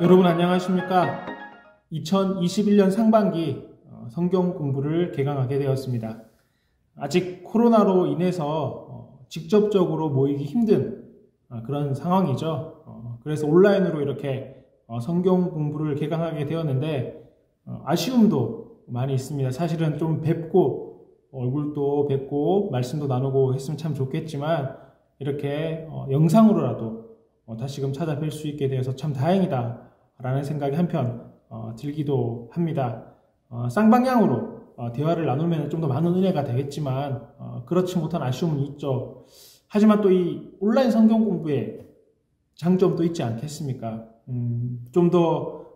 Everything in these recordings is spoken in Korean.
여러분 안녕하십니까? 2021년 상반기 성경 공부를 개강하게 되었습니다. 아직 코로나로 인해서 직접적으로 모이기 힘든 그런 상황이죠. 그래서 온라인으로 이렇게 성경 공부를 개강하게 되었는데 아쉬움도 많이 있습니다. 사실은 좀 뵙고 얼굴도 뵙고 말씀도 나누고 했으면 참 좋겠지만 이렇게 영상으로라도 다시금 찾아뵐 수 있게 되어서 참 다행이다 라는 생각이 한편 들기도 합니다. 쌍방향으로 대화를 나누면 좀 더 많은 은혜가 되겠지만 그렇지 못한 아쉬움은 있죠. 하지만 또 이 온라인 성경 공부의 장점도 있지 않겠습니까? 좀 더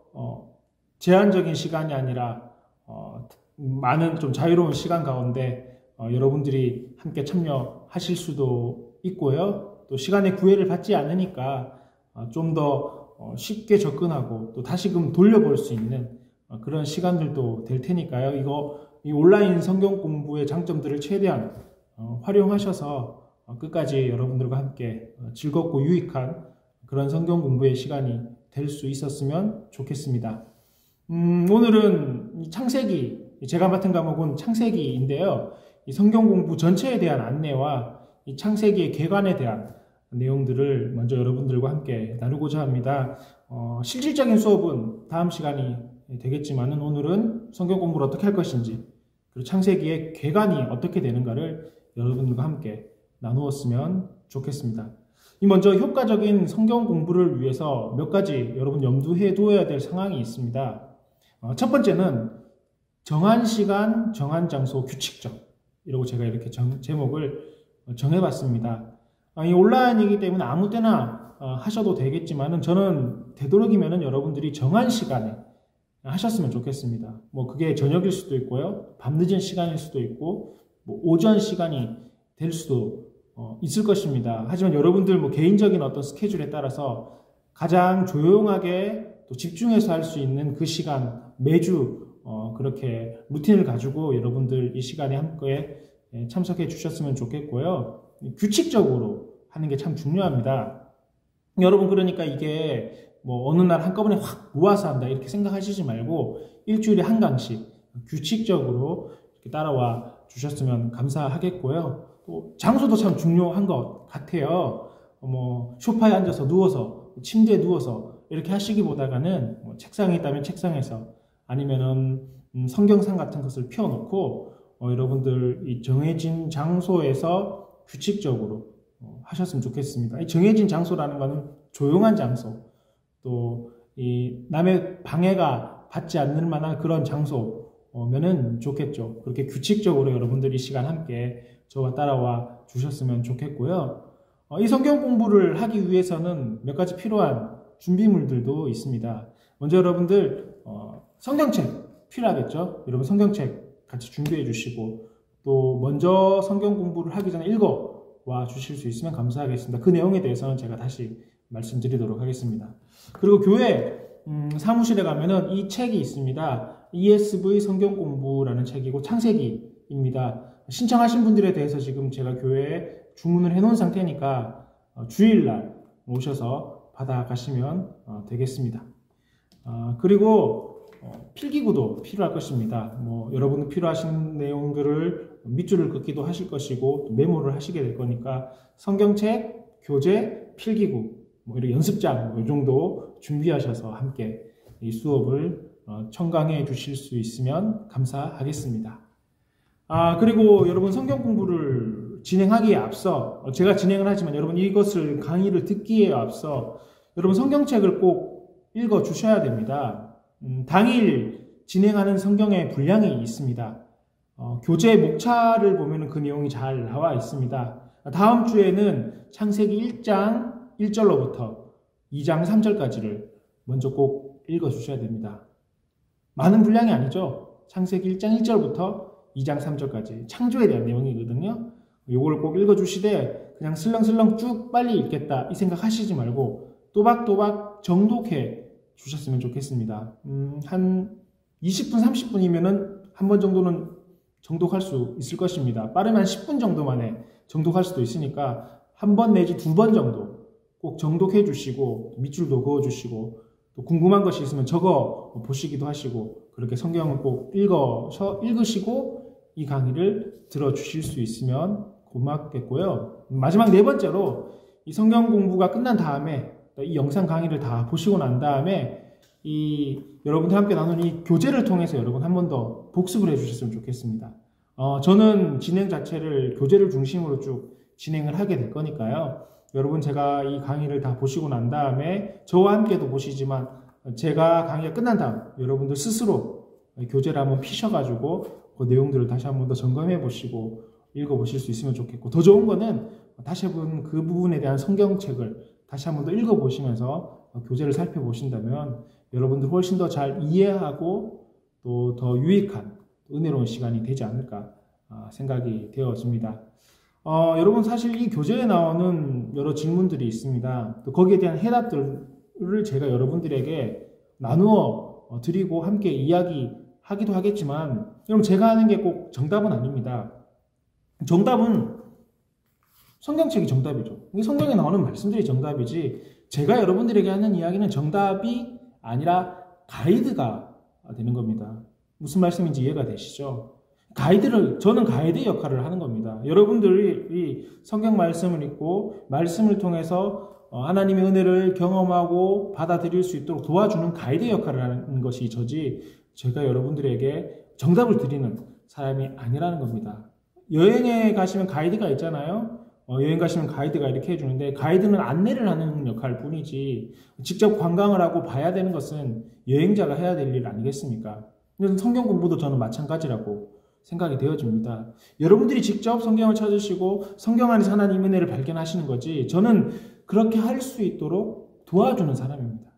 제한적인 시간이 아니라 많은 좀 자유로운 시간 가운데 여러분들이 함께 참여하실 수도 있고요. 또 시간의 구애를 받지 않으니까 좀 더 쉽게 접근하고 또 다시금 돌려볼 수 있는 그런 시간들도 될 테니까요. 이 온라인 성경 공부의 장점들을 최대한 활용하셔서 끝까지 여러분들과 함께 즐겁고 유익한 그런 성경 공부의 시간이 될 수 있었으면 좋겠습니다. 오늘은 창세기, 제가 맡은 과목은 창세기인데요. 이 성경 공부 전체에 대한 안내와 이 창세기의 개관에 대한 내용들을 먼저 여러분들과 함께 나누고자 합니다. 실질적인 수업은 다음 시간이 되겠지만은 오늘은 성경 공부를 어떻게 할 것인지 그리고 창세기의 개관이 어떻게 되는가를 여러분들과 함께 나누었으면 좋겠습니다. 먼저 효과적인 성경 공부를 위해서 몇 가지 여러분 염두해 두어야 될 상황이 있습니다. 첫 번째는 정한 시간, 정한 장소, 규칙적. 이라고 제가 이렇게 제목을 정해봤습니다. 이 온라인이기 때문에 아무 때나 하셔도 되겠지만은 저는 되도록이면은 여러분들이 정한 시간에 하셨으면 좋겠습니다. 뭐 그게 저녁일 수도 있고요. 밤늦은 시간일 수도 있고 뭐 오전 시간이 될 수도 있을 것입니다. 하지만 여러분들 뭐 개인적인 어떤 스케줄에 따라서 가장 조용하게 또 집중해서 할 수 있는 그 시간 매주 그렇게 루틴을 가지고 여러분들 이 시간에 함께 참석해 주셨으면 좋겠고요. 규칙적으로 하는 게 참 중요합니다. 여러분 그러니까 이게 뭐 어느 날 한꺼번에 확 모아서 한다 이렇게 생각하시지 말고 일주일에 한 강씩 규칙적으로 이렇게 따라와 주셨으면 감사하겠고요. 또 장소도 참 중요한 것 같아요. 뭐 소파에 앉아서 누워서 침대에 누워서 이렇게 하시기보다는 뭐 책상이 있다면 책상에서 아니면은 성경상 같은 것을 펴놓고 여러분들 이 정해진 장소에서 규칙적으로 하셨으면 좋겠습니다. 이 정해진 장소라는 것은 조용한 장소, 또 이 남의 방해가 받지 않는 만한 그런 장소면은 좋겠죠. 그렇게 규칙적으로 여러분들이 이 시간 함께 저와 따라와 주셨으면 좋겠고요. 이 성경 공부를 하기 위해서는 몇 가지 필요한 준비물들도 있습니다. 먼저 여러분들 성경책 필요하겠죠. 여러분 성경책 같이 준비해 주시고 또 먼저 성경 공부를 하기 전에 읽어와 주실 수 있으면 감사하겠습니다. 그 내용에 대해서는 제가 다시 말씀드리도록 하겠습니다. 그리고 교회 사무실에 가면은 이 책이 있습니다. ESV 성경 공부라는 책이고 창세기입니다. 신청하신 분들에 대해서 지금 제가 교회에 주문을 해놓은 상태니까 주일날 오셔서 받아가시면 되겠습니다. 그리고 필기구도 필요할 것입니다. 뭐 여러분 필요하신 내용들을 밑줄을 긋기도 하실 것이고 또 메모를 하시게 될 거니까 성경책, 교재, 필기구, 뭐 이런 연습장 이 정도 준비하셔서 함께 이 수업을 청강해 주실 수 있으면 감사하겠습니다. 그리고 여러분 성경 공부를 진행하기에 앞서 제가 진행을 하지만 여러분 이것을 강의를 듣기에 앞서 여러분 성경책을 꼭 읽어 주셔야 됩니다. 당일 진행하는 성경의 분량이 있습니다. 교재 목차를 보면 그 내용이 잘 나와 있습니다. 다음 주에는 창세기 1장 1절로부터 2장 3절까지를 먼저 꼭 읽어 주셔야 됩니다. 많은 분량이 아니죠. 창세기 1장 1절부터 2장 3절까지 창조에 대한 내용이거든요. 요거를 꼭 읽어 주시되 그냥 슬렁슬렁 쭉 빨리 읽겠다 이 생각 하시지 말고 또박또박 정독해 주셨으면 좋겠습니다. 한 20분, 30분이면은 한 번 정도는 정독할 수 있을 것입니다. 빠르면 10분 정도 만에 정독할 수도 있으니까 한 번 내지 두 번 정도 꼭 정독해 주시고 밑줄도 그어 주시고 또 궁금한 것이 있으면 적어 보시기도 하시고 그렇게 성경을 꼭 읽으시고 이 강의를 들어주실 수 있으면 고맙겠고요. 마지막 네 번째로 이 성경 공부가 끝난 다음에 이 영상 강의를 다 보시고 난 다음에 여러분들 함께 나눈 이 교재를 통해서 여러분 한 번 더 복습을 해주셨으면 좋겠습니다. 저는 진행 자체를 교재를 중심으로 쭉 진행을 하게 될 거니까요. 여러분 제가 이 강의를 다 보시고 난 다음에 저와 함께도 보시지만 제가 강의가 끝난 다음 여러분들 스스로 교재를 한번 피셔가지고 그 내용들을 다시 한번 더 점검해 보시고 읽어보실 수 있으면 좋겠고, 더 좋은 거는 다시 한번 그 부분에 대한 성경책을 다시 한번 더 읽어보시면서 교재를 살펴보신다면 여러분들 훨씬 더 잘 이해하고 또 더 유익한 은혜로운 시간이 되지 않을까 생각이 되어집니다. 여러분 사실 이 교재에 나오는 여러 질문들이 있습니다. 또 거기에 대한 해답들을 제가 여러분들에게 나누어 드리고 함께 이야기하기도 하겠지만 여러분 제가 하는 게 꼭 정답은 아닙니다. 정답은 성경책이 정답이죠. 성경에 나오는 말씀들이 정답이지 제가 여러분들에게 하는 이야기는 정답이 아니라 가이드가 되는 겁니다. 무슨 말씀인지 이해가 되시죠? 저는 가이드 역할을 하는 겁니다. 여러분들이 이 성경 말씀을 읽고 말씀을 통해서 하나님의 은혜를 경험하고 받아들일 수 있도록 도와주는 가이드 역할을 하는 것이 저지 제가 여러분들에게 정답을 드리는 사람이 아니라는 겁니다. 여행에 가시면 가이드가 있잖아요. 여행 가시면 가이드가 이렇게 해주는데 가이드는 안내를 하는 역할 뿐이지 직접 관광을 하고 봐야 되는 것은 여행자가 해야 될 일 아니겠습니까? 그래서 성경 공부도 저는 마찬가지라고 생각이 되어집니다. 여러분들이 직접 성경을 찾으시고 성경 안에서 하나님의 은혜를 발견하시는 거지 저는 그렇게 할 수 있도록 도와주는 사람입니다.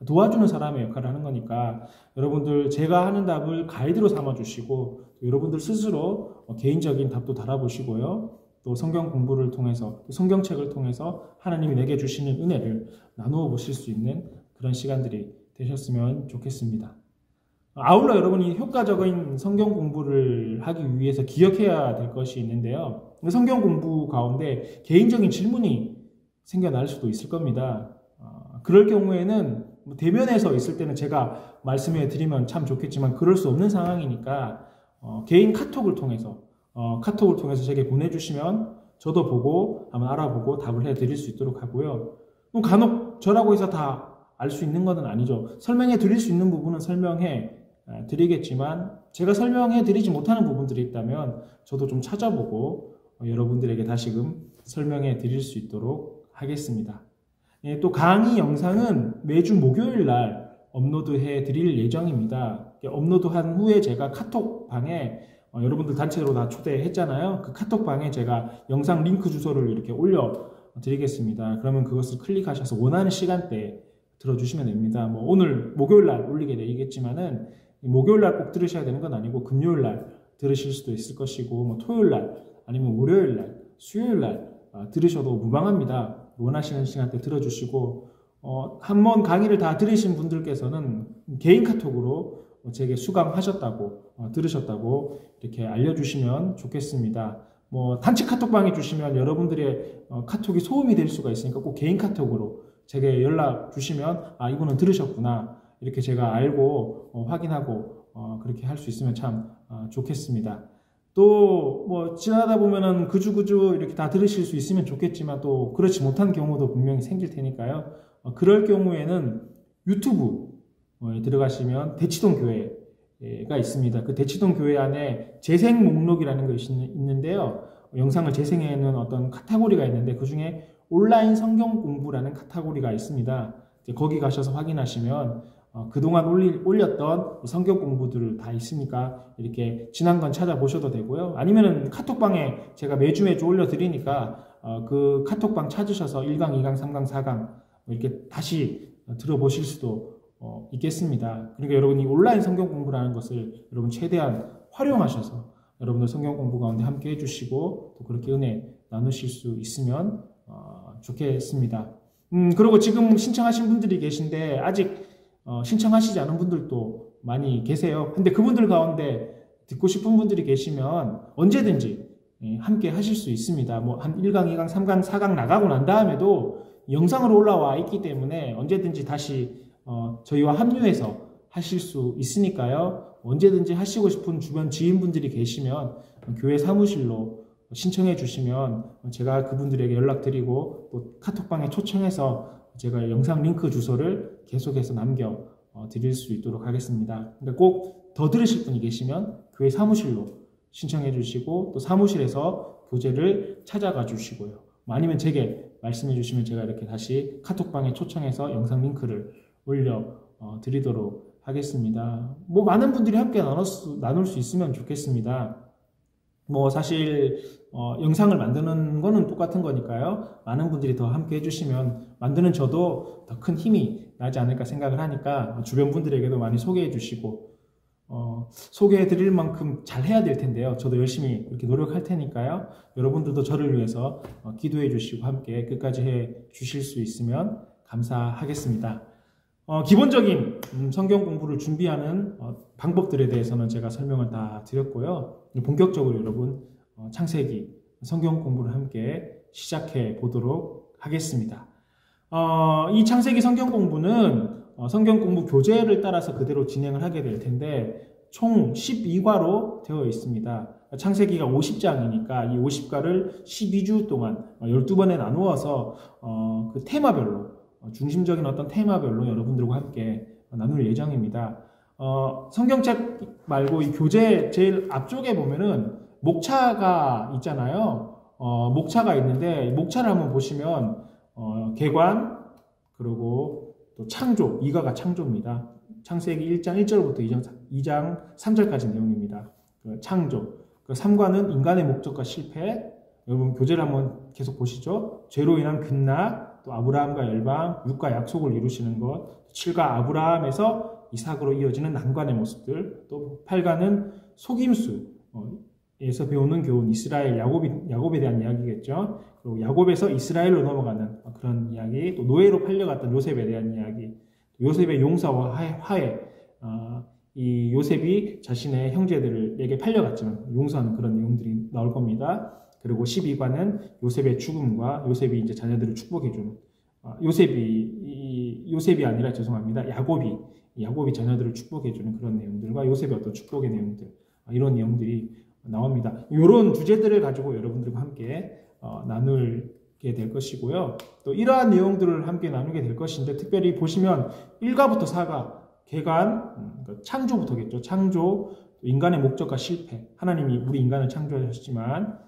도와주는 사람의 역할을 하는 거니까 여러분들 제가 하는 답을 가이드로 삼아주시고 여러분들 스스로 개인적인 답도 달아보시고요. 또 성경 공부를 통해서 또 성경책을 통해서 하나님이 내게 주시는 은혜를 나누어 보실 수 있는 그런 시간들이 되셨으면 좋겠습니다. 아울러 여러분이 효과적인 성경 공부를 하기 위해서 기억해야 될 것이 있는데요. 성경 공부 가운데 개인적인 질문이 생겨날 수도 있을 겁니다. 그럴 경우에는 대면에서 있을 때는 제가 말씀해 드리면 참 좋겠지만 그럴 수 없는 상황이니까 개인 카톡을 통해서 제게 보내주시면 저도 보고 한번 알아보고 답을 해드릴 수 있도록 하고요. 간혹 저라고 해서 다 알 수 있는 것은 아니죠. 설명해 드릴 수 있는 부분은 설명해 드리겠지만 제가 설명해 드리지 못하는 부분들이 있다면 저도 좀 찾아보고 여러분들에게 다시금 설명해 드릴 수 있도록 하겠습니다. 또 강의 영상은 매주 목요일 날 업로드해 드릴 예정입니다. 업로드한 후에 제가 카톡방에 여러분들 단체로 다 초대했잖아요. 그 카톡방에 제가 영상 링크 주소를 이렇게 올려 드리겠습니다. 그러면 그것을 클릭하셔서 원하는 시간대에 들어주시면 됩니다. 오늘 목요일 날 올리게 되겠지만은 목요일 날 꼭 들으셔야 되는 건 아니고 금요일 날 들으실 수도 있을 것이고 토요일 날 아니면 월요일 날 수요일 날 들으셔도 무방합니다. 원하시는 시간대 들어주시고 한번 강의를 다 들으신 분들께서는 개인 카톡으로 제게 수강하셨다고 들으셨다고 이렇게 알려주시면 좋겠습니다. 단체 카톡방에 주시면 여러분들의 카톡이 소음이 될 수가 있으니까 꼭 개인 카톡으로 제게 연락 주시면 이분은 들으셨구나 이렇게 제가 알고 확인하고 그렇게 할 수 있으면 참 좋겠습니다. 또 지나다 보면은 그주그주 이렇게 다 들으실 수 있으면 좋겠지만 또 그렇지 못한 경우도 분명히 생길 테니까요. 그럴 경우에는 유튜브에 들어가시면 대치동 교회가 있습니다. 그 대치동 교회 안에 재생 목록이라는 것이 있는데요. 영상을 재생해놓은 어떤 카테고리가 있는데 그 중에 온라인 성경 공부라는 카테고리가 있습니다. 거기 가셔서 확인하시면 그동안 올렸던 성경 공부들을 다 있으니까 이렇게 지난 건 찾아보셔도 되고요. 아니면은 카톡방에 제가 매주 올려드리니까 그 카톡방 찾으셔서 1강, 2강, 3강, 4강 이렇게 다시 들어보실 수도 있겠습니다. 그러니까 여러분이 온라인 성경 공부라는 것을 여러분 최대한 활용하셔서 여러분들 성경 공부 가운데 함께 해주시고 또 그렇게 은혜 나누실 수 있으면 좋겠습니다. 그리고 지금 신청하신 분들이 계신데 아직 신청하시지 않은 분들도 많이 계세요. 근데 그분들 가운데 듣고 싶은 분들이 계시면 언제든지 함께 하실 수 있습니다. 한 1강, 2강, 3강, 4강 나가고 난 다음에도 영상으로 올라와 있기 때문에 언제든지 다시 저희와 합류해서 하실 수 있으니까요. 언제든지 하시고 싶은 주변 지인분들이 계시면 교회 사무실로 신청해 주시면 제가 그분들에게 연락드리고 또 카톡방에 초청해서 제가 영상 링크 주소를 계속해서 남겨 드릴 수 있도록 하겠습니다. 그러니까 꼭 더 들으실 분이 계시면 교회 사무실로 신청해 주시고 또 사무실에서 교재를 찾아가 주시고요. 아니면 제게 말씀해 주시면 제가 이렇게 다시 카톡방에 초청해서 영상 링크를 올려 드리도록 하겠습니다. 뭐 많은 분들이 함께 나눌 수 있으면 좋겠습니다. 뭐 사실 영상을 만드는 거는 똑같은 거니까요. 많은 분들이 더 함께 해주시면 만드는 저도 더 큰 힘이 나지 않을까 생각을 하니까 주변 분들에게도 많이 소개해 주시고 소개해 드릴 만큼 잘 해야 될 텐데요. 저도 열심히 이렇게 노력할 테니까요. 여러분들도 저를 위해서 기도해 주시고 함께 끝까지 해 주실 수 있으면 감사하겠습니다. 기본적인 성경 공부를 준비하는 방법들에 대해서는 제가 설명을 다 드렸고요. 본격적으로 여러분 창세기 성경 공부를 함께 시작해 보도록 하겠습니다. 이 창세기 성경 공부는 성경 공부 교재를 따라서 그대로 진행을 하게 될 텐데 총 12과로 되어 있습니다. 창세기가 50장이니까 이 50과를 12주 동안 12번에 나누어서 그 테마별로 중심적인 어떤 테마별로 여러분들과 함께 나눌 예정입니다. 성경책 말고 이 교재 제일 앞쪽에 보면은 목차가 있잖아요. 목차가 있는데 목차를 한번 보시면 개관 그리고 또 창조, 이가가 창조입니다. 창세기 1장 1절부터 2장 3절까지 내용입니다. 창조. 3과는 인간의 목적과 실패. 여러분 교재를 한번 계속 보시죠. 죄로 인한 급락, 또 아브라함과 열방, 6과 약속을 이루시는 것, 7과 아브라함에서 이삭으로 이어지는 난관의 모습들, 또 8과는 속임수에서 배우는 교훈, 이스라엘, 야곱에 대한 이야기겠죠. 그리고 야곱에서 이스라엘로 넘어가는 그런 이야기, 또 노예로 팔려갔던 요셉에 대한 이야기, 요셉의 용서와 화해, 이 요셉이 자신의 형제들에게 팔려갔지만 용서하는 그런 내용들이 나올 겁니다. 그리고 12과는 요셉의 죽음과 요셉이 이제 자녀들을 축복해주는, 요셉이 아니라 죄송합니다. 야곱이 자녀들을 축복해주는 그런 내용들과 요셉의 어떤 축복의 내용들, 이런 내용들이 나옵니다. 이런 주제들을 가지고 여러분들과 함께 나누게 될 것이고요. 또 이러한 내용들을 함께 나누게 될 것인데 특별히 보시면 1과부터 4과 개관, 창조부터겠죠. 창조, 인간의 목적과 실패. 하나님이 우리 인간을 창조하셨지만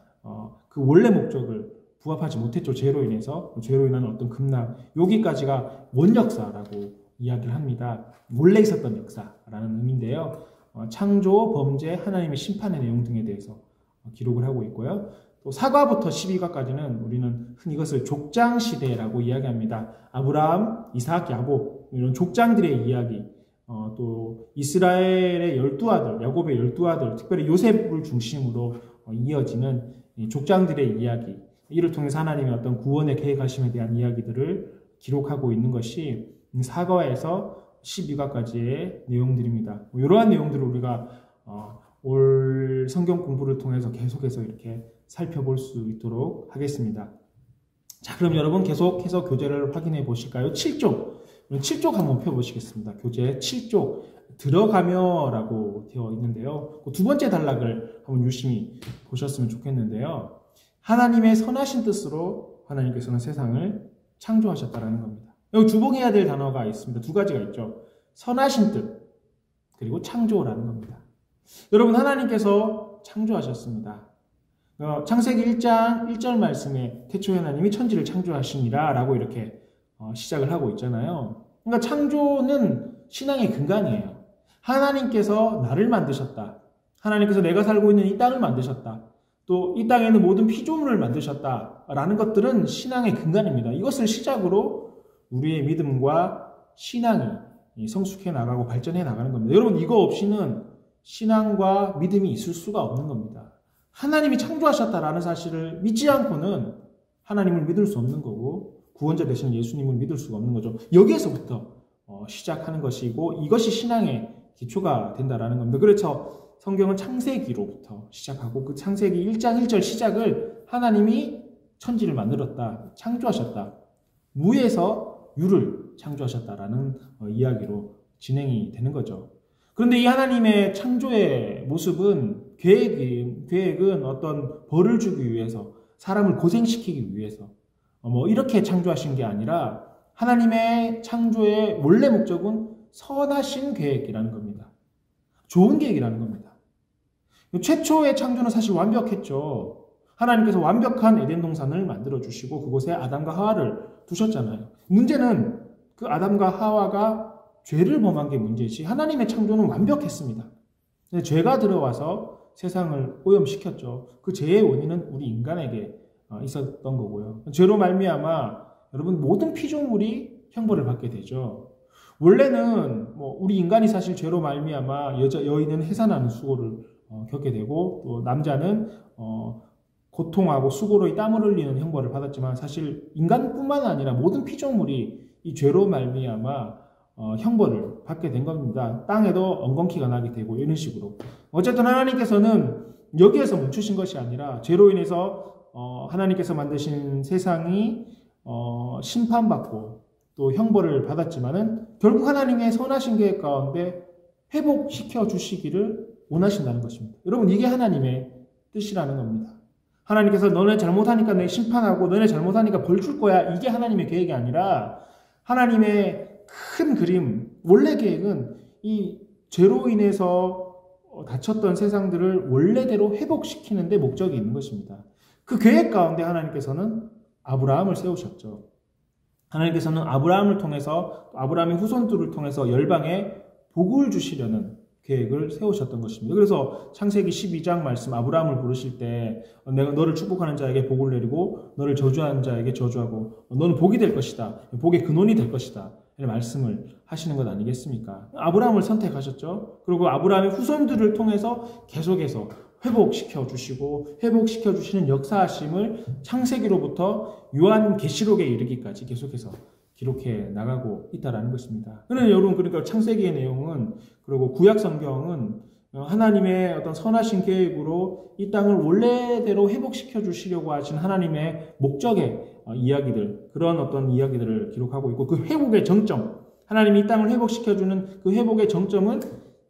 그 원래 목적을 부합하지 못했죠. 죄로 인해서. 죄로 인한 어떤 급락. 여기까지가 원역사라고 이야기를 합니다. 원래 있었던 역사라는 의미인데요. 창조, 범죄, 하나님의 심판의 내용 등에 대해서 기록을 하고 있고요. 또 4과부터 12과까지는 우리는 흔히 이것을 족장시대라고 이야기합니다. 아브라함, 이삭, 야곱 이런 족장들의 이야기, 또 이스라엘의 12아들, 야곱의 12아들, 특별히 요셉을 중심으로 이어지는 족장들의 이야기, 이를 통해서 하나님의 어떤 구원의 계획하심에 대한 이야기들을 기록하고 있는 것이 4과에서 12과까지의 내용들입니다. 이러한 내용들을 우리가 올 성경 공부를 통해서 계속해서 이렇게 살펴볼 수 있도록 하겠습니다. 자, 그럼 여러분 계속해서 교재를 확인해 보실까요? 7쪽 한번 펴보시겠습니다. 교재 7쪽 들어가며라고 되어 있는데요. 두 번째 단락을 한번 유심히 보셨으면 좋겠는데요. 하나님의 선하신 뜻으로 하나님께서는 세상을 창조하셨다라는 겁니다. 여기 주목해야 될 단어가 있습니다. 두 가지가 있죠. 선하신 뜻 그리고 창조라는 겁니다. 여러분 하나님께서 창조하셨습니다. 창세기 1장 1절 말씀에 태초에 하나님이 천지를 창조하시니라 라고 이렇게 시작을 하고 있잖아요. 그러니까 창조는 신앙의 근간이에요. 하나님께서 나를 만드셨다. 하나님께서 내가 살고 있는 이 땅을 만드셨다. 또 이 땅에는 모든 피조물을 만드셨다. 라는 것들은 신앙의 근간입니다. 이것을 시작으로 우리의 믿음과 신앙이 성숙해 나가고 발전해 나가는 겁니다. 여러분 이거 없이는 신앙과 믿음이 있을 수가 없는 겁니다. 하나님이 창조하셨다라는 사실을 믿지 않고는 하나님을 믿을 수 없는 거고 구원자 되신 예수님을 믿을 수가 없는 거죠. 여기에서부터 시작하는 것이고 이것이 신앙의 기초가 된다라는 겁니다. 그래서 성경은 창세기로부터 시작하고 그 창세기 1장 1절 시작을 하나님이 천지를 만들었다, 창조하셨다. 무에서 유를 창조하셨다라는 이야기로 진행이 되는 거죠. 그런데 이 하나님의 창조의 모습은 계획은 어떤 벌을 주기 위해서, 사람을 고생시키기 위해서 이렇게 창조하신 게 아니라 하나님의 창조의 원래 목적은 선하신 계획이라는 겁니다. 좋은 계획이라는 겁니다. 최초의 창조는 사실 완벽했죠. 하나님께서 완벽한 에덴 동산을 만들어 주시고 그곳에 아담과 하와를 두셨잖아요. 문제는 그 아담과 하와가 죄를 범한 게 문제지 하나님의 창조는 완벽했습니다. 근데 죄가 들어와서 세상을 오염시켰죠. 그 죄의 원인은 우리 인간에게 있었던 거고요. 죄로 말미암아 여러분 모든 피조물이 형벌을 받게 되죠. 원래는 우리 인간이 사실 죄로 말미암아 여인은 해산하는 수고를 겪게 되고 또 남자는 고통하고 수고로 땀을 흘리는 형벌을 받았지만 사실 인간뿐만 아니라 모든 피조물이 이 죄로 말미암아 형벌을 받게 된 겁니다. 땅에도 엉겅퀴가 나게 되고 이런 식으로. 어쨌든 하나님께서는 여기에서 멈추신 것이 아니라 죄로 인해서 하나님께서 만드신 세상이 심판받고 또 형벌을 받았지만은 결국 하나님의 선하신 계획 가운데 회복시켜 주시기를 원하신다는 것입니다. 여러분 이게 하나님의 뜻이라는 겁니다. 하나님께서 너네 잘못하니까 내 심판하고 너네 잘못하니까 벌 줄 거야. 이게 하나님의 계획이 아니라 하나님의 큰 그림, 원래 계획은 이 죄로 인해서 다쳤던 세상들을 원래대로 회복시키는 데 목적이 있는 것입니다. 그 계획 가운데 하나님께서는 아브라함을 세우셨죠. 하나님께서는 아브라함을 통해서 아브라함의 후손들을 통해서 열방에 복을 주시려는 계획을 세우셨던 것입니다. 그래서 창세기 12장 말씀 아브라함을 부르실 때 내가 너를 축복하는 자에게 복을 내리고 너를 저주하는 자에게 저주하고 너는 복이 될 것이다. 복의 근원이 될 것이다. 이런 말씀을 하시는 것 아니겠습니까? 아브라함을 선택하셨죠. 그리고 아브라함의 후손들을 통해서 계속해서 회복시켜 주시고 회복시켜 주시는 역사하심을 창세기로부터 요한계시록에 이르기까지 계속해서 기록해 나가고 있다라는 것입니다. 그런데 여러분 그러니까 창세기의 내용은 그리고 구약 성경은 하나님의 어떤 선하신 계획으로 이 땅을 원래대로 회복시켜 주시려고 하신 하나님의 목적의 이야기들 그런 어떤 이야기들을 기록하고 있고 그 회복의 정점 하나님이 이 땅을 회복시켜 주는 그 회복의 정점은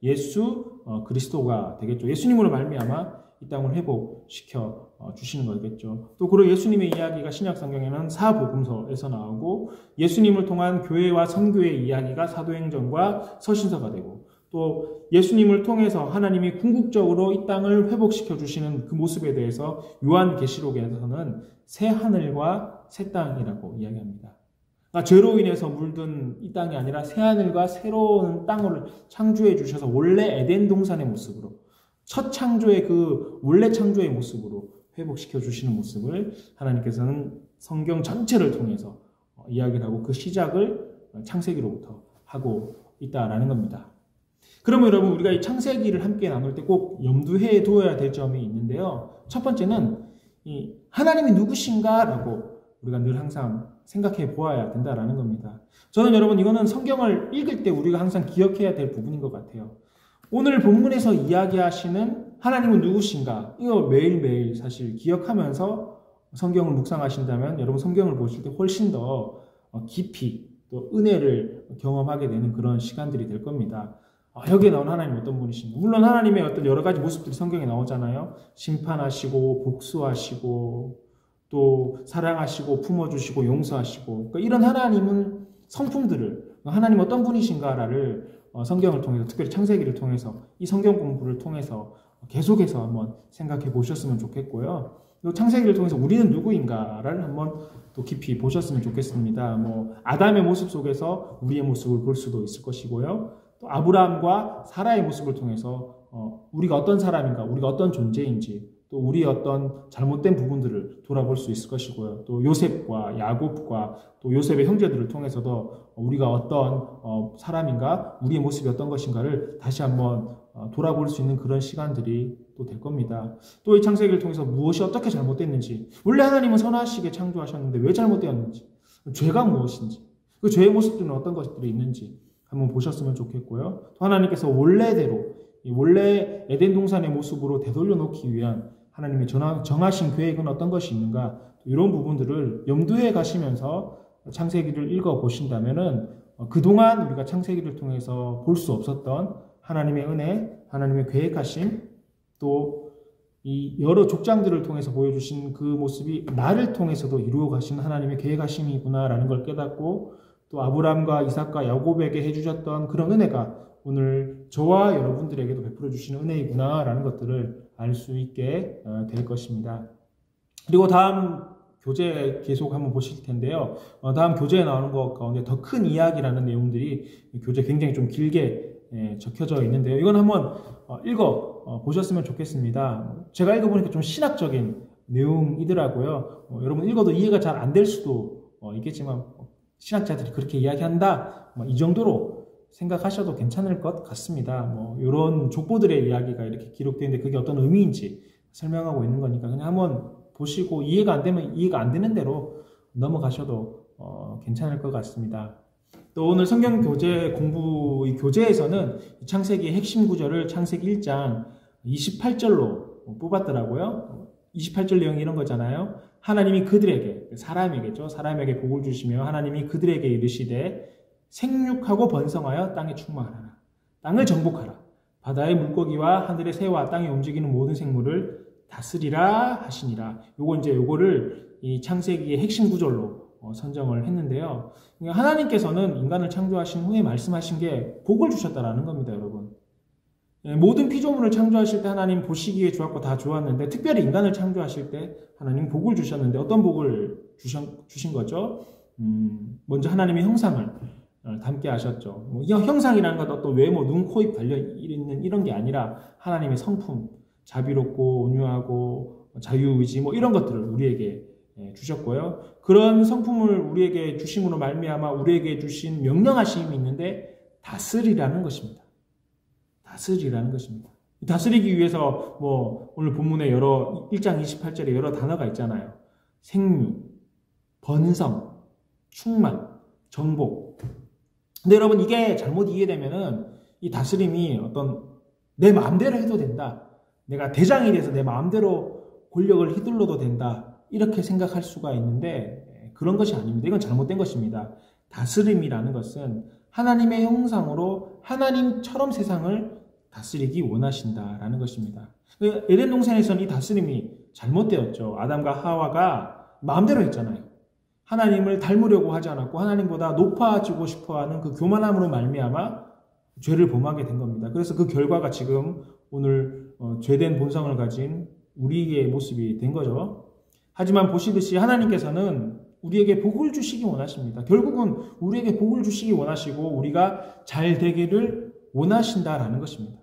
예수 그리스도가 되겠죠. 예수님으로 말미암아 이 땅을 회복시켜 주시는 거겠죠. 또 그리고 예수님의 이야기가 신약 성경에는 사복음서에서 나오고 예수님을 통한 교회와 선교의 이야기가 사도행전과 서신서가 되고 또 예수님을 통해서 하나님이 궁극적으로 이 땅을 회복시켜 주시는 그 모습에 대해서 요한계시록에서는 새 하늘과 새 땅이라고 이야기합니다. 그러니까 죄로 인해서 물든 이 땅이 아니라 새 하늘과 새로운 땅을 창조해 주셔서 원래 에덴 동산의 모습으로 첫 창조의 그 원래 창조의 모습으로 회복시켜 주시는 모습을 하나님께서는 성경 전체를 통해서 이야기를 하고 그 시작을 창세기로부터 하고 있다라는 겁니다. 그러면 여러분 우리가 이 창세기를 함께 나눌 때 꼭 염두해 두어야 될 점이 있는데요. 첫 번째는 이 하나님이 누구신가라고 우리가 늘 항상 생각해 보아야 된다라는 겁니다. 저는 여러분 이거는 성경을 읽을 때 우리가 항상 기억해야 될 부분인 것 같아요. 오늘 본문에서 이야기하시는 하나님은 누구신가? 이거 매일매일 사실 기억하면서 성경을 묵상하신다면 여러분 성경을 보실 때 훨씬 더 깊이 또 은혜를 경험하게 되는 그런 시간들이 될 겁니다. 여기에 나온 하나님 어떤 분이신가? 물론 하나님의 어떤 여러 가지 모습들이 성경에 나오잖아요. 심판하시고 복수하시고 또 사랑하시고 품어주시고 용서하시고 그러니까 이런 하나님은 성품들을 하나님 어떤 분이신가를 성경을 통해서 특별히 창세기를 통해서 이 성경 공부를 통해서 계속해서 한번 생각해 보셨으면 좋겠고요. 또 창세기를 통해서 우리는 누구인가를 한번 또 깊이 보셨으면 좋겠습니다. 아담의 모습 속에서 우리의 모습을 볼 수도 있을 것이고요. 또 아브라함과 사라의 모습을 통해서 우리가 어떤 사람인가, 우리가 어떤 존재인지, 또 우리의 어떤 잘못된 부분들을 돌아볼 수 있을 것이고요. 또 요셉과 야곱과 또 요셉의 형제들을 통해서도 우리가 어떤 사람인가, 우리의 모습이 어떤 것인가를 다시 한번 돌아볼 수 있는 그런 시간들이 또 될 겁니다. 또 이 창세기를 통해서 무엇이 어떻게 잘못됐는지, 원래 하나님은 선하시게 창조하셨는데 왜 잘못되었는지, 죄가 무엇인지, 그 죄의 모습들은 어떤 것들이 있는지 한번 보셨으면 좋겠고요. 또 하나님께서 원래대로 원래 에덴 동산의 모습으로 되돌려 놓기 위한 하나님의 정하신 계획은 어떤 것이 있는가, 이런 부분들을 염두에 가시면서 창세기를 읽어 보신다면은 그동안 우리가 창세기를 통해서 볼 수 없었던 하나님의 은혜, 하나님의 계획하심, 또 이 여러 족장들을 통해서 보여주신 그 모습이 나를 통해서도 이루어 가신 하나님의 계획하심이구나라는 걸 깨닫고, 또 아브라함과 이삭과 야곱에게 해주셨던 그런 은혜가 오늘 저와 여러분들에게도 베풀어 주시는 은혜이구나라는 것들을 알 수 있게 될 것입니다. 그리고 다음 교재 계속 한번 보실 텐데요. 다음 교재에 나오는 것 가운데 더 큰 이야기라는 내용들이 교재 굉장히 좀 길게 적혀져 있는데요. 이건 한번 읽어 보셨으면 좋겠습니다. 제가 읽어보니까 좀 신학적인 내용이더라고요. 여러분 읽어도 이해가 잘 안 될 수도 있겠지만 신학자들이 그렇게 이야기한다, 이 정도로 생각하셔도 괜찮을 것 같습니다. 이런 족보들의 이야기가 이렇게 기록되어 있는데 그게 어떤 의미인지 설명하고 있는 거니까 그냥 한번 보시고 이해가 안 되면 이해가 안 되는 대로 넘어가셔도 괜찮을 것 같습니다. 또 오늘 성경 교재 공부 이 교재에서는 창세기의 핵심 구절을 창세기 1장 28절로 뽑았더라고요. 28절 내용이 이런 거잖아요. 하나님이 그들에게, 사람에게죠. 사람에게 복을 주시며 하나님이 그들에게 이르시되 생육하고 번성하여 땅에 충만하라. 땅을 정복하라. 바다의 물고기와 하늘의 새와 땅에 움직이는 모든 생물을 다스리라 하시니라. 요거를 이 창세기의 핵심 구절로 선정을 했는데요. 하나님께서는 인간을 창조하신 후에 말씀하신 게 복을 주셨다라는 겁니다, 여러분. 모든 피조물을 창조하실 때 하나님 보시기에 좋았고 다 좋았는데 특별히 인간을 창조하실 때 하나님 복을 주셨는데 어떤 복을 주신 거죠? 먼저 하나님의 형상을 담게 하셨죠. 형상이라는 건 어떤 외모, 눈, 코, 입 달려있는 이런 게 아니라 하나님의 성품, 자비롭고 온유하고 자유의지 이런 것들을 우리에게 주셨고요. 그런 성품을 우리에게 주심으로 말미암아 우리에게 주신 명령하심이 있는데 다스리라는 것입니다. 다스리라는 것입니다. 다스리기 위해서 오늘 본문에 1장 28절에 여러 단어가 있잖아요. 생육, 번성, 충만, 정복. 근데 여러분 이게 잘못 이해되면은 이 다스림이 어떤 내 마음대로 해도 된다. 내가 대장이 돼서 내 마음대로 권력을 휘둘러도 된다. 이렇게 생각할 수가 있는데 그런 것이 아닙니다. 이건 잘못된 것입니다. 다스림이라는 것은 하나님의 형상으로 하나님처럼 세상을 다스리기 원하신다라는 것입니다. 에덴 동산에서는 이 다스림이 잘못되었죠. 아담과 하와가 마음대로 했잖아요. 하나님을 닮으려고 하지 않았고 하나님보다 높아지고 싶어하는 그 교만함으로 말미암아 죄를 범하게 된 겁니다. 그래서 그 결과가 지금 오늘 죄된 본성을 가진 우리의 모습이 된 거죠. 하지만 보시듯이 하나님께서는 우리에게 복을 주시기 원하십니다. 결국은 우리에게 복을 주시기 원하시고 우리가 잘 되기를 원하신다라는 것입니다.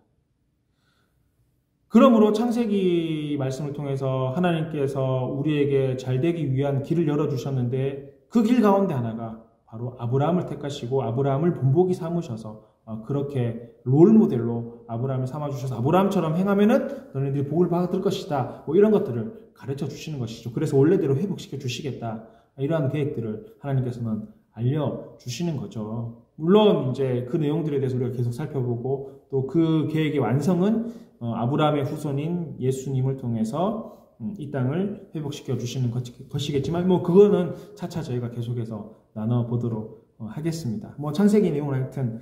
그러므로 창세기 말씀을 통해서 하나님께서 우리에게 잘 되기 위한 길을 열어주셨는데 그 길 가운데 하나가 바로 아브라함을 택하시고 아브라함을 본보기 삼으셔서 그렇게 롤모델로 아브라함을 삼아주셔서 아브라함처럼 행하면은 너네들이 복을 받을 것이다. 이런 것들을 가르쳐 주시는 것이죠. 그래서 원래대로 회복시켜 주시겠다. 이러한 계획들을 하나님께서는 알려주시는 거죠. 물론 이제 그 내용들에 대해서 우리가 계속 살펴보고 또 그 계획의 완성은 아브라함의 후손인 예수님을 통해서 이 땅을 회복시켜 주시는 것이겠지만 그거는 차차 저희가 계속해서 나눠보도록 하겠습니다. 창세기 내용은 하여튼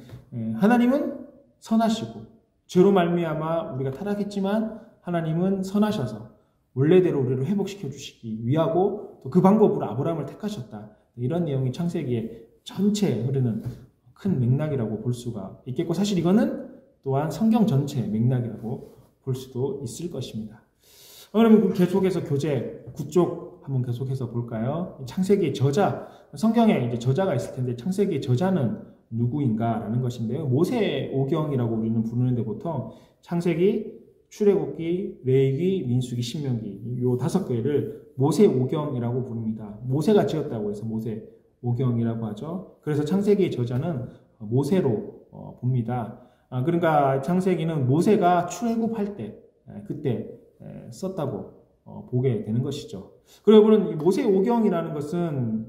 하나님은 선하시고 죄로 말미암아 우리가 타락했지만 하나님은 선하셔서 원래대로 우리를 회복시켜 주시기 위하고 또 그 방법으로 아브라함을 택하셨다. 이런 내용이 창세기의 전체에 흐르는 큰 맥락이라고 볼 수가 있겠고 사실 이거는 또한 성경 전체의 맥락이라고 볼 수도 있을 것입니다. 그럼 계속해서 교재 9쪽 한번 계속해서 볼까요? 창세기의 저자, 성경에 이제 저자가 있을 텐데 창세기의 저자는 누구인가라는 것인데요. 모세오경이라고 우리는 부르는데 보통 창세기, 출애굽기, 레위기, 민수기, 신명기 요 5개를 모세오경이라고 부릅니다. 모세가 지었다고 해서 모세오경이라고 하죠. 그래서 창세기의 저자는 모세로 봅니다. 그러니까 창세기는 모세가 출애굽할 때 그때 썼다고 보게 되는 것이죠. 그리고 여러분 이 모세오경이라는 것은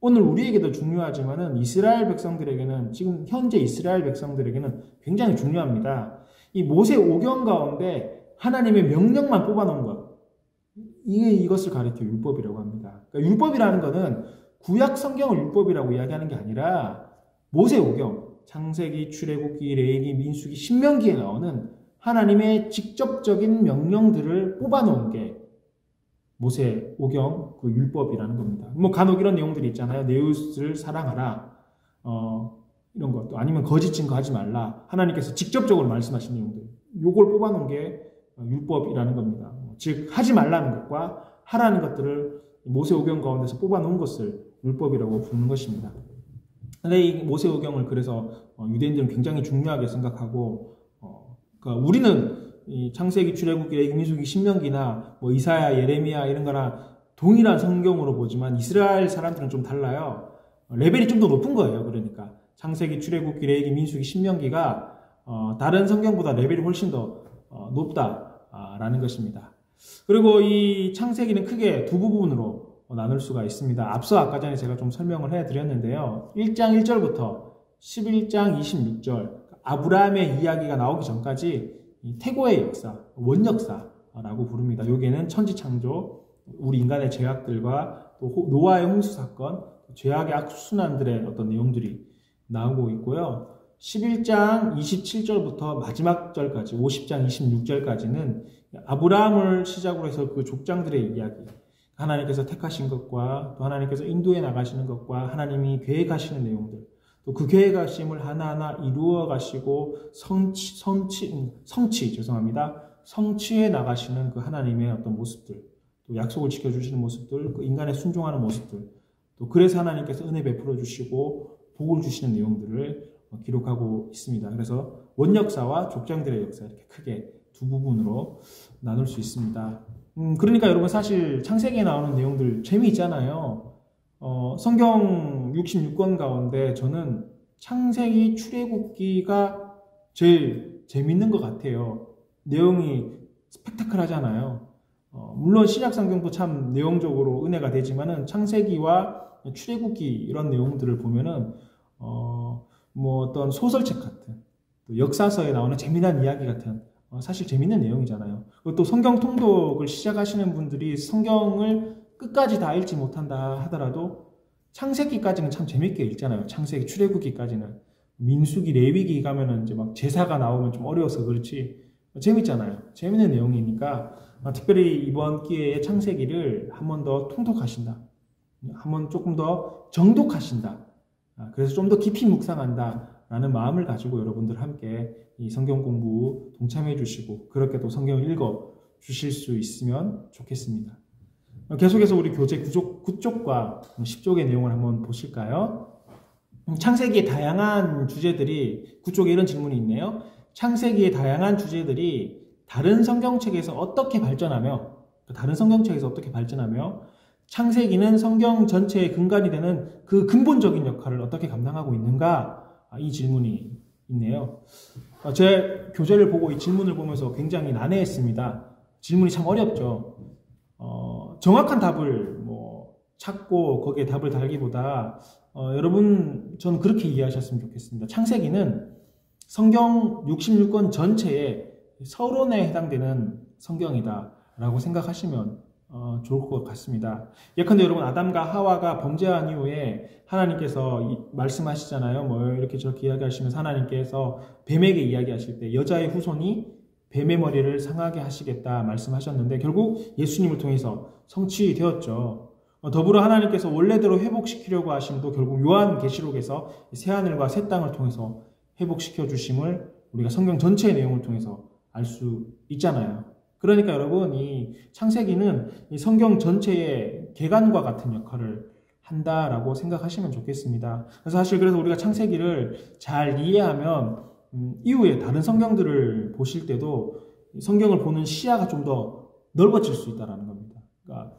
오늘 우리에게도 중요하지만은 이스라엘 백성들에게는 지금 현재 이스라엘 백성들에게는 굉장히 중요합니다. 이 모세오경 가운데 하나님의 명령만 뽑아놓은 것 이것을 가리켜 율법이라고 합니다. 그러니까 율법이라는 것은 구약 성경을 율법이라고 이야기하는 게 아니라 모세오경, 창세기, 출애굽기, 레위기, 민수기, 신명기에 나오는 하나님의 직접적인 명령들을 뽑아놓은 게 모세오경 그 율법이라는 겁니다. 뭐 간혹 이런 내용들이 있잖아요. 내 이웃을 사랑하라, 이런 것도, 아니면 거짓 증거하지 말라. 하나님께서 직접적으로 말씀하신 내용들, 요걸 뽑아놓은 게 율법이라는 겁니다. 즉 하지 말라는 것과 하라는 것들을 모세오경 가운데서 뽑아놓은 것을 율법이라고 부르는 것입니다. 근데 이 모세오경을 그래서 유대인들은 굉장히 중요하게 생각하고, 그러니까 우리는 이 창세기, 출애굽기, 레위기, 민수기, 신명기나 뭐 이사야, 예레미야 이런 거나 동일한 성경으로 보지만 이스라엘 사람들은 좀 달라요. 레벨이 좀 더 높은 거예요. 그러니까 창세기, 출애굽기, 레위기, 민수기, 신명기가 다른 성경보다 레벨이 훨씬 더 높다라는 것입니다. 그리고 이 창세기는 크게 두 부분으로 나눌 수가 있습니다. 앞서 아까 전에 제가 좀 설명을 해드렸는데요. 1장 1절부터 11장 26절, 아브라함의 이야기가 나오기 전까지 태고의 역사, 원역사라고 부릅니다. 여기에는 천지창조, 우리 인간의 죄악들과 또 노아의 홍수 사건, 죄악의 악순환들의 어떤 내용들이 나오고 있고요. 11장 27절부터 마지막 절까지, 50장 26절까지는 아브라함을 시작으로 해서 그 족장들의 이야기, 하나님께서 택하신 것과 또 하나님께서 인도해 나가시는 것과 하나님이 계획하시는 내용들, 또 그 계획하심을 하나하나 이루어 가시고 성취해 나가시는 그 하나님의 어떤 모습들, 또 약속을 지켜주시는 모습들, 그 인간에 순종하는 모습들, 또 그래서 하나님께서 은혜 베풀어 주시고 복을 주시는 내용들을 기록하고 있습니다. 그래서 원역사와 족장들의 역사, 이렇게 크게 두 부분으로 나눌 수 있습니다. 그러니까 여러분, 사실 창세기에 나오는 내용들 재미있잖아요. 성경 66권 가운데 저는 창세기, 출애굽기가 제일 재밌는 것 같아요. 내용이 스펙타클하잖아요. 물론 신약 성경도 참 내용적으로 은혜가 되지만은 창세기와 출애굽기 이런 내용들을 보면은 뭐 어떤 소설책 같은, 또 역사서에 나오는 재미난 이야기 같은, 사실 재밌는 내용이잖아요. 그리고 또 성경 통독을 시작하시는 분들이 성경을 끝까지 다 읽지 못한다 하더라도 창세기까지는 참 재밌게 읽잖아요. 창세기, 출애굽기까지는. 민수기, 레위기 가면은 이제 막 제사가 나오면 좀 어려워서 그렇지 재밌잖아요. 재밌는 내용이니까 특별히 이번 기회에 창세기를 한 번 더 통독하신다, 한 번 조금 더 정독하신다, 그래서 좀 더 깊이 묵상한다 라는 마음을 가지고 여러분들 함께 이 성경 공부 동참해 주시고 그렇게 또 성경을 읽어 주실 수 있으면 좋겠습니다. 계속해서 우리 교재 9쪽과 10쪽의 내용을 한번 보실까요? 창세기의 다양한 주제들이, 9쪽에 이런 질문이 있네요. 창세기의 다양한 주제들이 다른 성경책에서 어떻게 발전하며 창세기는 성경 전체의 근간이 되는 그 근본적인 역할을 어떻게 감당하고 있는가? 이 질문이 있네요. 제 교재를 보고 이 질문을 보면서 굉장히 난해했습니다. 질문이 참 어렵죠. 정확한 답을 찾고 거기에 답을 달기보다 여러분, 저는 그렇게 이해하셨으면 좋겠습니다. 창세기는 성경 66권 전체의 서론에 해당되는 성경이다 라고 생각하시면 좋을 것 같습니다. 예컨대 여러분, 아담과 하와가 범죄한 이후에 하나님께서 말씀하시잖아요. 뭐 이렇게 저렇게 이야기하시면서 하나님께서 뱀에게 이야기하실 때 여자의 후손이 뱀의 머리를 상하게 하시겠다 말씀하셨는데 결국 예수님을 통해서 성취되었죠. 더불어 하나님께서 원래대로 회복시키려고 하심도 결국 요한계시록에서 새하늘과 새 땅을 통해서 회복시켜 주심을 우리가 성경 전체의 내용을 통해서 알 수 있잖아요. 그러니까 여러분, 이 창세기는 이 성경 전체의 개관과 같은 역할을 한다라고 생각하시면 좋겠습니다. 그래서 우리가 창세기를 잘 이해하면 이후에 다른 성경들을 보실 때도 성경을 보는 시야가 좀 더 넓어질 수 있다는 겁니다. 그러니까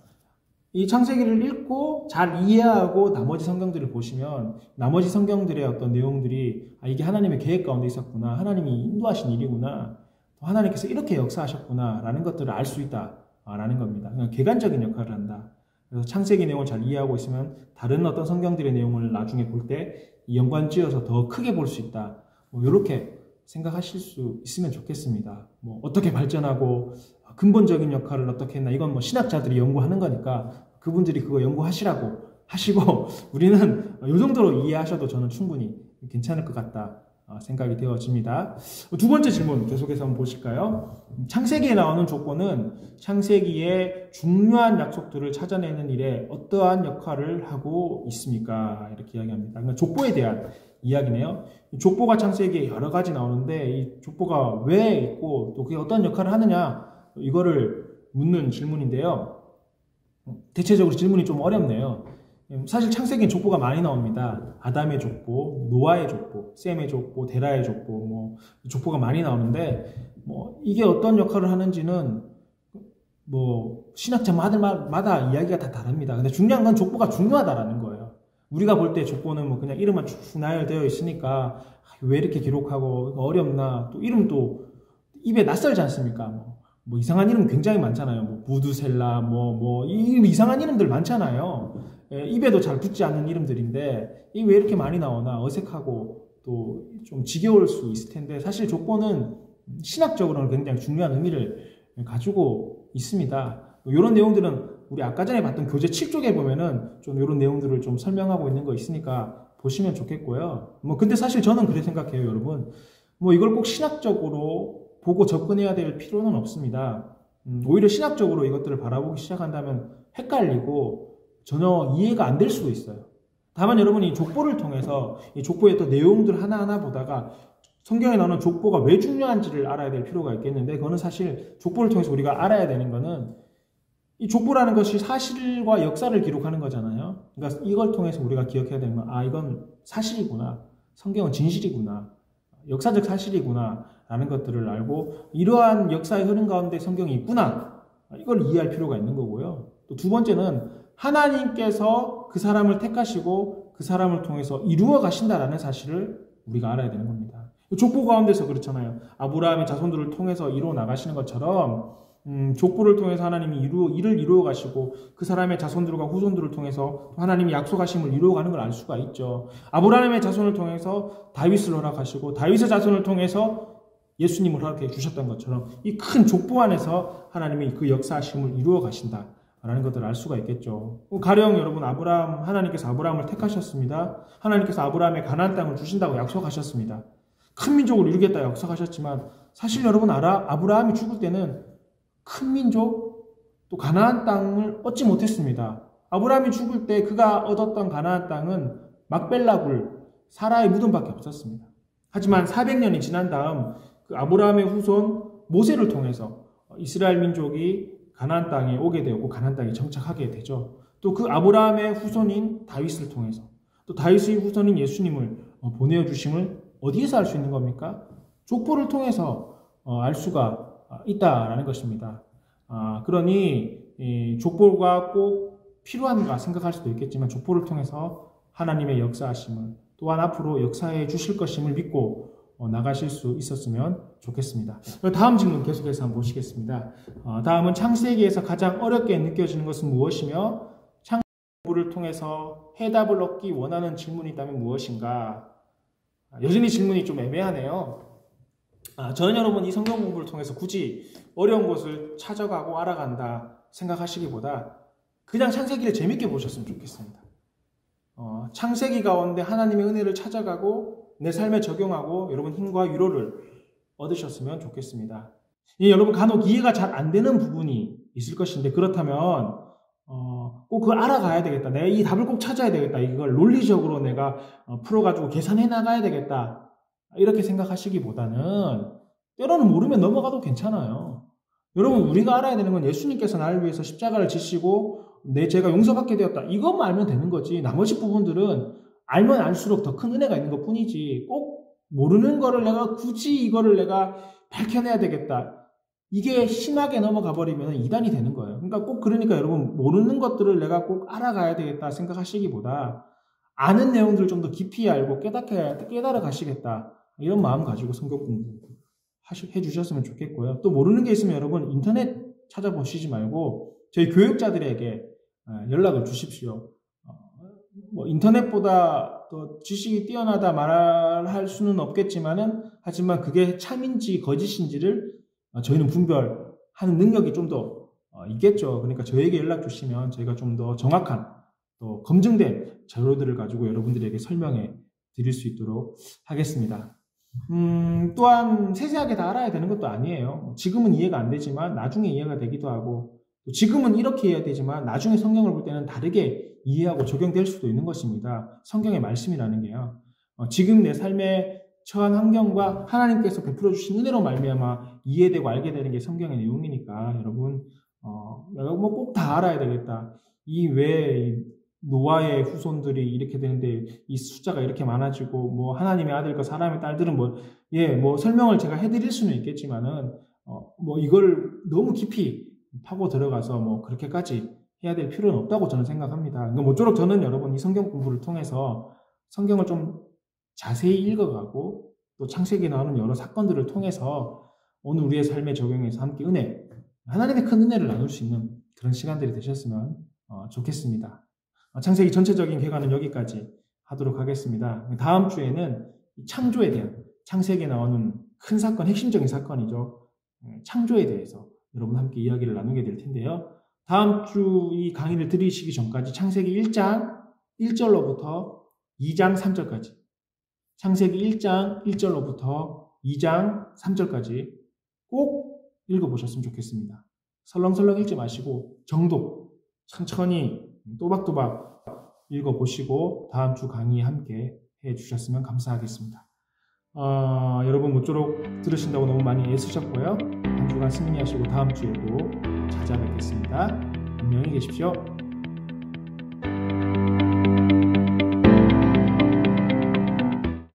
이 창세기를 읽고 잘 이해하고 나머지 성경들을 보시면 나머지 성경들의 어떤 내용들이 이게 하나님의 계획 가운데 있었구나, 하나님이 인도하신 일이구나, 하나님께서 이렇게 역사하셨구나 라는 것들을 알 수 있다라는 겁니다. 그러니까 개관적인 역할을 한다. 그래서 창세기 내용을 잘 이해하고 있으면 다른 어떤 성경들의 내용을 나중에 볼 때 연관지어서 더 크게 볼 수 있다. 이렇게 생각하실 수 있으면 좋겠습니다. 어떻게 발전하고 근본적인 역할을 어떻게 했나, 이건 신학자들이 연구하는 거니까 그분들이 그거 연구하시라고 하시고 우리는 이 정도로 이해하셔도 저는 충분히 괜찮을 것 같다 생각이 되어집니다. 두 번째 질문 계속해서 한번 보실까요? 창세기에 나오는 족보는 창세기의 중요한 약속들을 찾아내는 일에 어떠한 역할을 하고 있습니까? 이렇게 이야기합니다. 그러니까 족보에 대한 이야기네요. 족보가 창세기에 여러 가지 나오는데 이 족보가 왜 있고 또 그게 어떤 역할을 하느냐 이거를 묻는 질문인데요. 대체적으로 질문이 좀 어렵네요. 사실 창세기엔 족보가 많이 나옵니다. 아담의 족보, 노아의 족보, 셈의 족보, 데라의 족보, 족보가 많이 나오는데, 이게 어떤 역할을 하는지는, 신학자마다 이야기가 다 다릅니다. 근데 중요한 건 족보가 중요하다라는 거예요. 우리가 볼 때 족보는 그냥 이름만 쭉 나열되어 있으니까, 왜 이렇게 기록하고, 어렵나, 또 이름도 입에 낯설지 않습니까? 이상한 이름 굉장히 많잖아요. 부두셀라, 이상한 이름들 많잖아요. 입에도 잘 붙지 않는 이름들인데 이게 왜 이렇게 많이 나오나 어색하고 또 좀 지겨울 수 있을 텐데 사실 족보는 신학적으로는 굉장히 중요한 의미를 가지고 있습니다. 이런 내용들은 우리 아까 전에 봤던 교재 7쪽에 보면은 좀 이런 내용들을 좀 설명하고 있는 거 있으니까 보시면 좋겠고요. 근데 사실 저는 그렇게 생각해요, 여러분. 이걸 꼭 신학적으로 보고 접근해야 될 필요는 없습니다. 오히려 신학적으로 이것들을 바라보기 시작한다면 헷갈리고 전혀 이해가 안 될 수도 있어요. 다만 여러분이 이 족보를 통해서 이 족보의 또 내용들 하나하나 보다가 성경에 나오는 족보가 왜 중요한지를 알아야 될 필요가 있겠는데 그거는 사실 족보를 통해서 우리가 알아야 되는 거는 이 족보라는 것이 사실과 역사를 기록하는 거잖아요. 그러니까 이걸 통해서 우리가 기억해야 되는 건 이건 사실이구나. 성경은 진실이구나. 역사적 사실이구나. 라는 것들을 알고 이러한 역사의 흐름 가운데 성경이 있구나. 이걸 이해할 필요가 있는 거고요. 또 두 번째는 하나님께서 그 사람을 택하시고 그 사람을 통해서 이루어 가신다라는 사실을 우리가 알아야 되는 겁니다. 족보 가운데서 그렇잖아요. 아브라함의 자손들을 통해서 이루어 나가시는 것처럼 족보를 통해서 하나님이 일을 이루어 가시고 그 사람의 자손들과 후손들을 통해서 하나님이 약속하심을 이루어 가는 걸 알 수가 있죠. 아브라함의 자손을 통해서 다윗을 허락하시고 다윗의 자손을 통해서 예수님을 허락해 주셨던 것처럼 이 큰 족보 안에서 하나님이 그 역사하심을 이루어 가신다. 라는 것들을 알 수가 있겠죠. 가령 여러분 하나님께서 아브라함을 택하셨습니다. 하나님께서 아브라함의 가나안 땅을 주신다고 약속하셨습니다. 큰 민족을 이루겠다 약속하셨지만 사실 여러분 아브라함이 죽을 때는 큰 민족 또 가나안 땅을 얻지 못했습니다. 아브라함이 죽을 때 그가 얻었던 가나안 땅은 막벨라 굴 사라의 무덤밖에 없었습니다. 하지만 400년이 지난 다음 그 아브라함의 후손 모세를 통해서 이스라엘 민족이 가나안 땅에 오게 되었고 가나안 땅에 정착하게 되죠. 또 그 아브라함의 후손인 다윗을 통해서 또 다윗의 후손인 예수님을 보내주심을 어디에서 알 수 있는 겁니까? 족보를 통해서 알 수가 있다라는 것입니다. 그러니 족보가 꼭 필요한가 생각할 수도 있겠지만 족보를 통해서 하나님의 역사하심을 또한 앞으로 역사해 주실 것임을 믿고 나가실 수 있었으면 좋겠습니다. 다음 질문 계속해서 한번 보시겠습니다. 다음은 창세기에서 가장 어렵게 느껴지는 것은 무엇이며 창세기를 통해서 해답을 얻기 원하는 질문이 있다면 무엇인가? 여전히 질문이 좀 애매하네요. 저는 여러분 이 성경 공부를 통해서 굳이 어려운 것을 찾아가고 알아간다 생각하시기보다 그냥 창세기를 재밌게 보셨으면 좋겠습니다. 창세기 가운데 하나님의 은혜를 찾아가고 내 삶에 적용하고 여러분 힘과 위로를 얻으셨으면 좋겠습니다. 여러분 간혹 이해가 잘 안 되는 부분이 있을 것인데 그렇다면 꼭 그걸 알아가야 되겠다. 내가 이 답을 꼭 찾아야 되겠다. 이걸 논리적으로 내가 풀어가지고 계산해 나가야 되겠다. 이렇게 생각하시기보다는 때로는 모르면 넘어가도 괜찮아요. 여러분 우리가 알아야 되는 건 예수님께서 나를 위해서 십자가를 지시고 내 죄가 용서받게 되었다. 이것만 알면 되는 거지. 나머지 부분들은 알면 알수록 더 큰 은혜가 있는 것 뿐이지 꼭 모르는 거를 내가 굳이 이거를 내가 밝혀내야 되겠다. 이게 심하게 넘어가 버리면 이단이 되는 거예요. 그러니까 여러분 모르는 것들을 내가 꼭 알아가야 되겠다 생각하시기보다 아는 내용들을 좀 더 깊이 알고 깨달아 가시겠다. 이런 마음 가지고 성경 공부 해주셨으면 좋겠고요. 또 모르는 게 있으면 여러분 인터넷 찾아보시지 말고 저희 교육자들에게 연락을 주십시오. 인터넷보다 더 지식이 뛰어나다 말할 수는 없겠지만은 하지만 그게 참인지 거짓인지를 저희는 분별하는 능력이 좀 더 있겠죠. 그러니까 저에게 연락 주시면 저희가 좀 더 정확한 또 검증된 자료들을 가지고 여러분들에게 설명해 드릴 수 있도록 하겠습니다. 또한 세세하게 다 알아야 되는 것도 아니에요. 지금은 이해가 안 되지만 나중에 이해가 되기도 하고, 지금은 이렇게 이해가 되지만 나중에 성경을 볼 때는 다르게 이해하고 적용될 수도 있는 것입니다. 성경의 말씀이라는 게요. 지금 내 삶에 처한 환경과 하나님께서 베풀어 주신 은혜로 말미암아 이해되고 알게 되는 게 성경의 내용이니까 여러분 내가 뭐 꼭 다 알아야 되겠다. 이 왜 노아의 후손들이 이렇게 되는데 이 숫자가 이렇게 많아지고 뭐 하나님의 아들과 사람의 딸들은 뭐 설명을 제가 해드릴 수는 있겠지만은 뭐 이걸 너무 깊이 파고 들어가서 뭐 그렇게까지 해야 될 필요는 없다고 저는 생각합니다. 그러니까 모쪼록 저는 여러분 이 성경 공부를 통해서 성경을 좀 자세히 읽어가고 또 창세기에 나오는 여러 사건들을 통해서 오늘 우리의 삶에 적용해서 함께 하나님의 큰 은혜를 나눌 수 있는 그런 시간들이 되셨으면 좋겠습니다. 창세기 전체적인 개관은 여기까지 하도록 하겠습니다. 다음 주에는 창조에 대한, 창세기에 나오는 큰 사건, 핵심적인 사건이죠. 창조에 대해서 여러분 함께 이야기를 나누게 될 텐데요. 다음 주 이 강의를 들으시기 전까지 창세기 1장 1절로부터 2장 3절까지, 창세기 1장 1절로부터 2장 3절까지 꼭 읽어보셨으면 좋겠습니다. 설렁설렁 읽지 마시고 정독, 천천히 또박또박 읽어보시고 다음 주 강의에 함께 해주셨으면 감사하겠습니다. 여러분 모쪼록 들으신다고 너무 많이 애쓰셨고요. 한 주간 승리하시고 다음 주에도 찾아뵙겠습니다. 안녕히 계십시오.